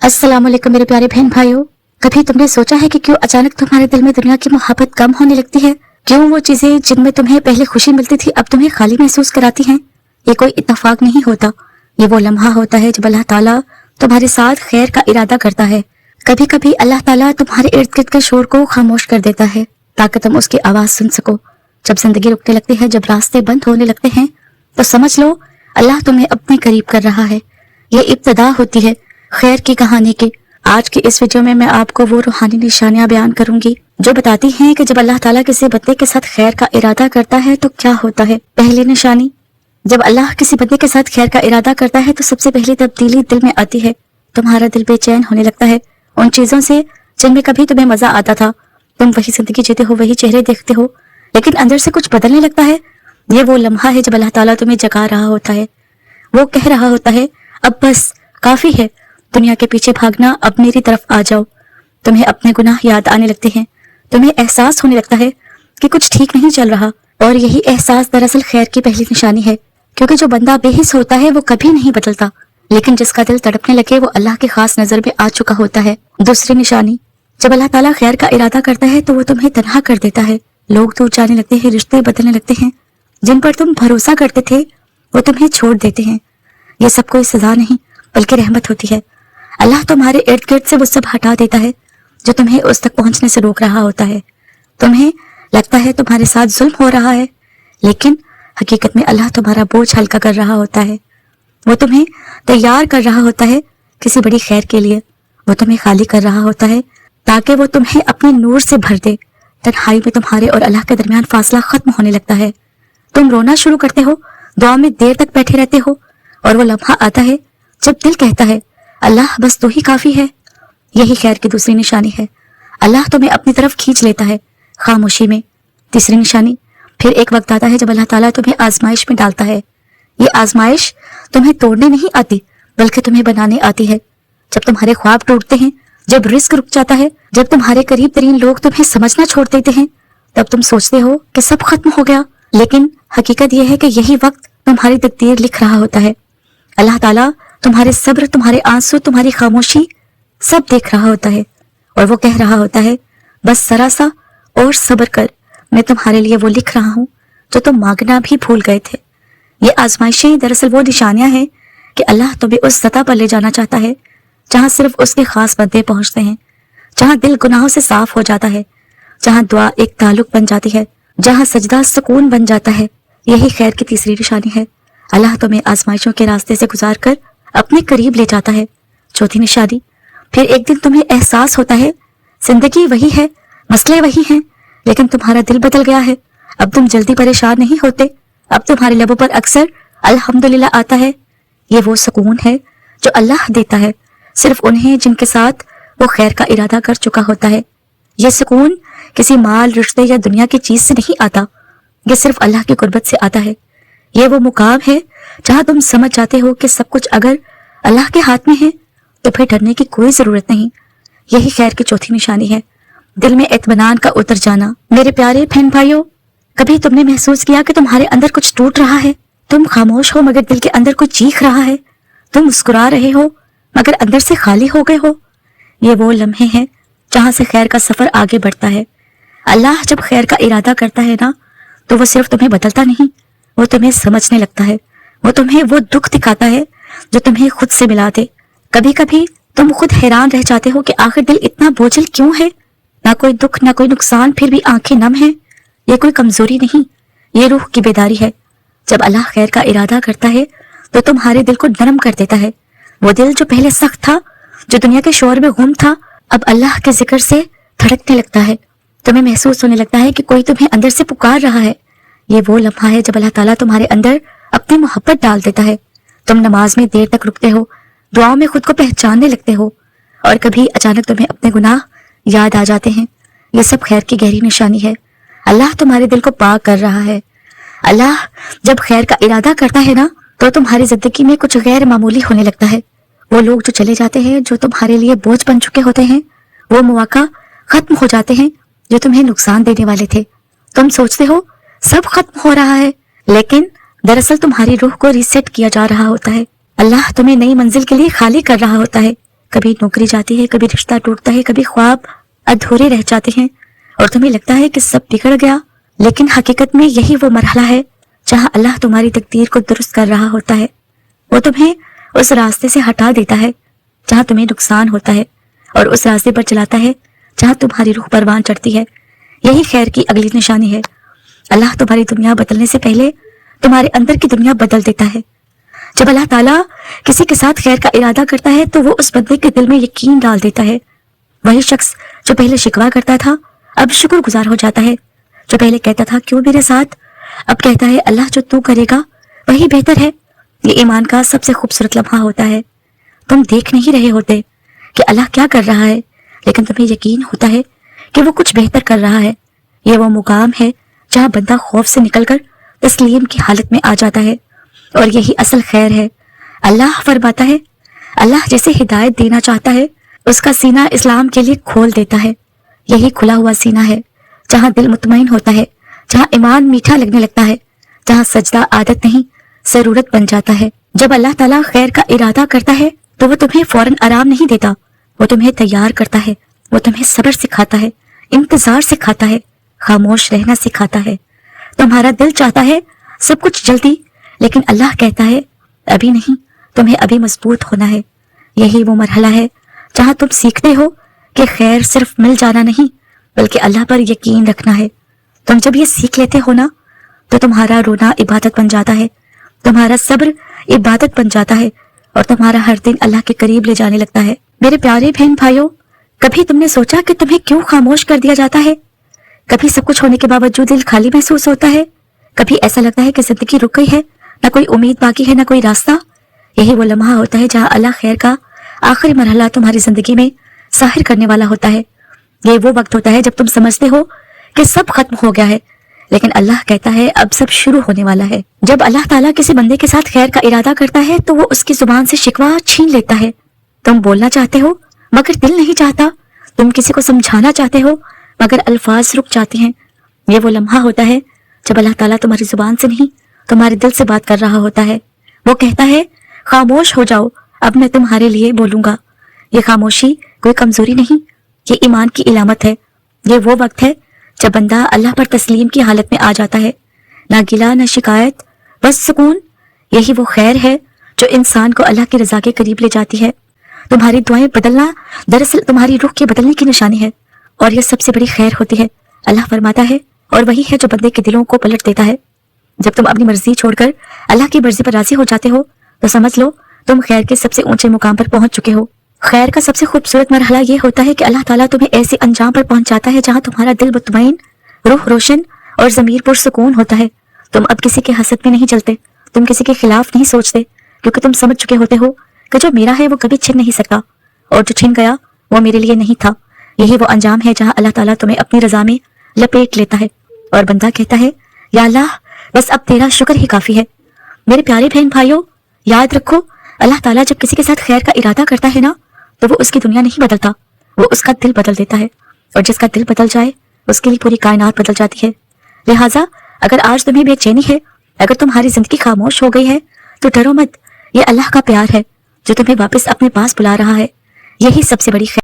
अस्सलाम वालेकुम मेरे प्यारे बहन भाइयों। कभी तुमने सोचा है कि क्यों अचानक तुम्हारे दिल में दुनिया की मोहब्बत कम होने लगती है? क्यों वो चीजें जिनमें तुम्हें पहले खुशी मिलती थी अब तुम्हें खाली महसूस कराती हैं? ये कोई इत्तेफाक नहीं होता, ये वो लम्हा होता है जब अल्लाह ताला तुम्हारे साथ खैर का इरादा करता है। कभी कभी अल्लाह ताला तुम्हारे इर्द गिर्द के शोर को खामोश कर देता है ताकि तुम उसकी आवाज सुन सको। जब जिंदगी रुकने लगती है, जब रास्ते बंद होने लगते हैं, तो समझ लो अल्लाह तुम्हें अपने करीब कर रहा है। ये इब्तिदा होती है खैर की कहानी की। आज की इस वीडियो में मैं आपको वो रूहानी निशानियां बयान करूंगी जो बताती हैं कि जब अल्लाह ताला किसी बंदे के साथ खैर का इरादा करता है तो क्या होता है। पहली निशानी, जब अल्लाह किसी बंदे के साथ खैर का इरादा करता है तो सबसे पहली तब्दीली दिल में आती है। तुम्हारा दिल बेचैन होने लगता है उन चीजों से जिनमें कभी तुम्हें मजा आता था। तुम वही जिंदगी जीते हो, वही चेहरे देखते हो, लेकिन अंदर से कुछ बदलने लगता है। ये वो लम्हा है जब अल्लाह ताला तुम्हें जगा रहा होता है। वो कह रहा होता है अब बस काफी है, दुनिया के पीछे भागना, अब मेरी तरफ आ जाओ। तुम्हें अपने गुनाह याद आने लगते हैं, तुम्हें एहसास होने लगता है कि कुछ ठीक नहीं चल रहा, और यही एहसास दरअसल खैर की पहली निशानी है। क्योंकि जो बंदा बेहिस होता है वो कभी नहीं बदलता, लेकिन जिसका दिल तड़पने लगे वो अल्लाह के खास नजर में आ चुका होता है। दूसरी निशानी, जब अल्लाह ताला खैर का इरादा करता है तो वो तुम्हें तन्हा कर देता है। लोग दूर जाने लगते हैं, रिश्ते बदलने लगते हैं, जिन पर तुम भरोसा करते थे वो तुम्हें छोड़ देते हैं। ये सब कोई सजा नहीं बल्कि रहमत होती है। अल्लाह तुम्हारे इर्द गिर्द से वो सब हटा देता है जो तुम्हें उस तक पहुंचने से रोक रहा होता है। तुम्हें लगता है तुम्हारे साथ जुल्म हो रहा है, लेकिन हकीकत में अल्लाह तुम्हारा बोझ हल्का कर रहा होता है। वो तुम्हें तैयार कर रहा होता है किसी बड़ी खैर के लिए। वो तुम्हें खाली कर रहा होता है ताकि वो तुम्हें अपने नूर से भर दे। तन्हाई में तुम्हारे और अल्लाह के दरमियान फासला खत्म होने लगता है। तुम रोना शुरू करते हो, दुआ में देर तक बैठे रहते हो, और वो लम्हा आता है जब दिल कहता है अल्लाह बस तू ही काफी है। यही खैर की दूसरी निशानी है। अल्लाह तुम्हें अपनी तरफ खींच लेता है खामोशी में। तीसरी निशानी, फिर एक वक्त आता है जब अल्लाह ताला तुम्हें आजमाइश में डालता है। ये आजमाइश तुम्हें तोड़ने नहीं आती बल्कि तुम्हें बनाने आती है। जब तुम्हारे ख्वाब टूटते हैं, जब रिस्क रुक जाता है, जब तुम्हारे करीब तरीन लोग तुम्हें समझना छोड़ देते हैं, तब तुम सोचते हो कि सब खत्म हो गया, लेकिन हकीकत यह है कि यही वक्त तुम्हारी तकदीर लिख रहा होता है। अल्लाह ताला तुम्हारे सब्र, तुम्हारे आंसू, तुम्हारी खामोशी सब देख रहा होता है, और वो कह रहा होता है बस जरा सा और सब्र कर, मैं तुम्हारे लिए वो लिख रहा हूँ जो तुम मांगना भी भूल गए थे। ये आजमाइशें दरअसल वो निशानियां हैं कि अल्लाह तुम्हें उस सतह पर ले जाना चाहता है जहां सिर्फ उसके खास बंदे पहुंचते हैं, जहां दिल गुनाहों से साफ हो जाता है, जहां दुआ एक ताल्लुक बन जाती है, जहां सजदा सुकून बन जाता है। यही खैर की तीसरी निशानी है। अल्लाह तुम्हें आजमाइशों के रास्ते से गुजार कर अपने करीब ले जाता है। चौथी निशानी, फिर एक दिन तुम्हें एहसास होता है जिंदगी वही है, मसले वही हैं, लेकिन तुम्हारा दिल बदल गया है। अब तुम जल्दी परेशान नहीं होते, अब तुम्हारे लबों पर अक्सर अल्हम्दुलिल्लाह आता है। ये वो सुकून है जो अल्लाह देता है सिर्फ उन्हें जिनके साथ वो खैर का इरादा कर चुका होता है। ये सुकून किसी माल, रिश्ते या दुनिया की चीज से नहीं आता, ये सिर्फ अल्लाह की कुर्बत से आता है। ये वो मुकाम है जहां तुम समझ जाते हो कि सब कुछ अगर अल्लाह के हाथ में है तो फिर डरने की कोई जरूरत नहीं। यही खैर की चौथी निशानी है, दिल में इत्मीनान का उतर जाना। मेरे प्यारे बहन भाइयों, कभी तुमने महसूस किया कि तुम्हारे अंदर कुछ टूट रहा है? तुम खामोश हो मगर दिल के अंदर कुछ चीख रहा है। तुम मुस्कुरा रहे हो मगर अंदर से खाली हो गए हो। ये वो लम्हे हैं जहां से खैर का सफर आगे बढ़ता है। अल्लाह जब खैर का इरादा करता है ना, तो वो सिर्फ तुम्हें बदलता नहीं, वो तुम्हें समझने लगता है। वो तुम्हें वो दुख दिखाता है जो तुम्हें खुद से मिला दे। कभी कभी तुम खुद हैरान रह जाते हो कि आखिर दिल इतना बोझिल क्यों है। ना कोई दुख, ना कोई नुकसान, फिर भी आंखें नम हैं। ये कोई कमजोरी नहीं, ये रूह की बेदारी है। जब अल्लाह खैर का इरादा करता है तो तुम्हारे दिल को नरम कर देता है। वो दिल जो पहले सख्त था, जो दुनिया के शोर में गुम था, अब अल्लाह के जिक्र से धड़कने लगता है। तुम्हें महसूस होने लगता है कि कोई तुम्हें अंदर से पुकार रहा है। ये वो लम्हा है जब अल्लाह ताला तुम्हारे अंदर अपनी मोहब्बत डाल देता है। तुम नमाज में देर तक रुकते हो, दुआओं में खुद को पहचानने लगते हो, और कभी अचानक तुम्हें अपने गुनाह याद आ जाते हैं। ये सब खैर की गहरी निशानी है। अल्लाह तुम्हारे दिल को पाक कर रहा है। अल्लाह जब खैर का इरादा करता है ना, तो तुम्हारी जिंदगी में कुछ गैर मामूली होने लगता है। वो लोग जो चले जाते हैं, जो तुम्हारे लिए बोझ बन चुके होते हैं, वो मौका खत्म हो जाते हैं जो तुम्हें नुकसान देने वाले थे। तुम सोचते हो सब खत्म हो रहा है, लेकिन दरअसल तुम्हारी रूह को रीसेट किया जा रहा होता है। अल्लाह तुम्हें नई मंजिल के लिए खाली कर रहा होता है। कभी नौकरी जाती है, कभी रिश्ता टूटता है, कभी ख्वाब अधूरे रह जाते हैं और तुम्हें लगता है कि सब बिगड़ गया। लेकिन हकीकत में यही वो मरहला है जहां अल्लाह तुम्हारी तकदीर को दुरुस्त कर रहा होता है। वो तुम्हें उस रास्ते से हटा देता है जहां तुम्हें नुकसान होता है और उस रास्ते पर चलाता है जहां तुम्हारी रूह परवान चढ़ती है। यही खैर की अगली निशानी है। अल्लाह तुम्हारी दुनिया बदलने से पहले तुम्हारे अंदर की दुनिया बदल देता है। जब अल्लाह ताला किसी के साथ खैर का इरादा करता है तो वो उस बंदे के दिल में यकीन डाल देता है। वही शख्स जो पहले शिकवा करता था अब शुक्रगुजार हो जाता है। जो पहले कहता था क्यों मेरे साथ, अब कहता है अल्लाह जो तू करेगा वही बेहतर है। ये ईमान का सबसे खूबसूरत लम्हा होता है। तुम देख नहीं रहे होते कि अल्लाह क्या कर रहा है, लेकिन तुम्हें यकीन होता है कि वो कुछ बेहतर कर रहा है। ये वो मुकाम है जहां बंदा खौफ से निकलकर तस्लीम की हालत में आ जाता है और यही असल खैर है। अल्लाह फरमाता है, अल्लाह जिसे हिदायत देना चाहता है उसका सीना इस्लाम के लिए खोल देता है। यही खुला हुआ सीना है जहां दिल मुतमईन होता है, जहां ईमान मीठा लगने लगता है, जहां सजदा आदत नहीं जरूरत बन जाता है। जब अल्लाह ताला खैर का इरादा करता है तो वो तुम्हें फौरन आराम नहीं देता, वो तुम्हें तैयार करता है, वो तुम्हें सब्र सिखाता है, इंतजार सिखाता है, खामोश रहना सिखाता है। तुम्हारा दिल चाहता है सब कुछ जल्दी, लेकिन अल्लाह कहता है अभी नहीं, तुम्हें अभी मजबूत होना है। यही वो मरहला है जहां तुम सीखते हो कि खैर सिर्फ मिल जाना नहीं बल्कि अल्लाह पर यकीन रखना है। तुम जब ये सीख लेते हो ना तो तुम्हारा रोना इबादत बन जाता है, तुम्हारा सब्र इबादत बन जाता है और तुम्हारा हर दिन अल्लाह के करीब ले जाने लगता है। मेरे प्यारे बहन भाइयों, कभी तुमने सोचा कि तुम्हें क्यों खामोश कर दिया जाता है? कभी सब कुछ होने के बावजूद दिल खाली महसूस होता है? कभी ऐसा लगता है कि जिंदगी रुक गई है, ना कोई उम्मीद बाकी है, ना कोई रास्ता? यही वो लम्हा होता है जहां अल्लाह खैर का आखिरी मरहला तुम्हारी जिंदगी में जाहिर करने वाला होता है। ये वो वक्त होता है जब तुम समझते हो कि सब खत्म हो गया है, लेकिन अल्लाह कहता है अब सब शुरू होने वाला है। जब अल्लाह ताला किसी बंदे के साथ खैर का इरादा करता है तो वो उसकी जुबान से शिकवा छीन लेता है। तुम बोलना चाहते हो मगर दिल नहीं चाहता, तुम किसी को समझाना चाहते हो मगर अल्फाज रुक जाते हैं। ये वो लम्हा होता है जब अल्लाह ताला तुम्हारी जुबान से नहीं तुम्हारे दिल से बात कर रहा होता है। वो कहता है खामोश हो जाओ, अब मैं तुम्हारे लिए बोलूंगा। ये खामोशी कोई कमजोरी नहीं, ये ईमान की इलामत है। ये वो वक्त है जब बंदा अल्लाह पर तस्लीम की हालत में आ जाता है, ना गिला ना शिकायत, बस सुकून। यही वो खैर है जो इंसान को अल्लाह की रजा के करीब ले जाती है। तुम्हारी दुआएं बदलना दरअसल तुम्हारी रूह के बदलने की निशानी है और यह सबसे बड़ी खैर होती है। अल्लाह फरमाता है और वही है जो बंदे के दिलों को पलट देता है। जब तुम अपनी मर्जी छोड़कर अल्लाह की मर्जी पर राजी हो जाते हो तो समझ लो तुम खैर के सबसे ऊंचे मुकाम पर पहुंच चुके हो। खैर का सबसे खूबसूरत मरहला ये होता है कि अल्लाह ताला तुम्हें ऐसे अंजाम पर पहुंचाता है जहां तुम्हारा दिल मुतमईन, रूह रोशन और ज़मीर पुरसुकून होता है। तुम अब किसी के हसद में नहीं चलते, तुम किसी के खिलाफ नहीं सोचते, क्योंकि तुम समझ चुके होते हो कि जो मेरा है वो कभी छिन नहीं सकता और जो छिन गया वो मेरे लिए नहीं था। यही वो अंजाम है जहां अल्लाह ताला तुम्हें अपनी रजा में लपेट लेता है और बंदा कहता है या अल्लाह बस अब तेरा शुक्र ही काफी है। मेरे प्यारे बहन भाइयों, याद रखो अल्लाह ताला जब किसी के साथ खैर का इरादा करता है ना तो वो उसकी दुनिया नहीं बदलता, वो उसका दिल बदल देता है और जिसका दिल बदल जाए उसके लिए पूरी कायनात बदल जाती है। लिहाजा अगर आज तुम्हें बेचैनी है, अगर तुम्हारी जिंदगी खामोश हो गई है तो डरो मत, ये अल्लाह का प्यार है जो तुम्हें वापस अपने पास बुला रहा है। यही सबसे बड़ी खैर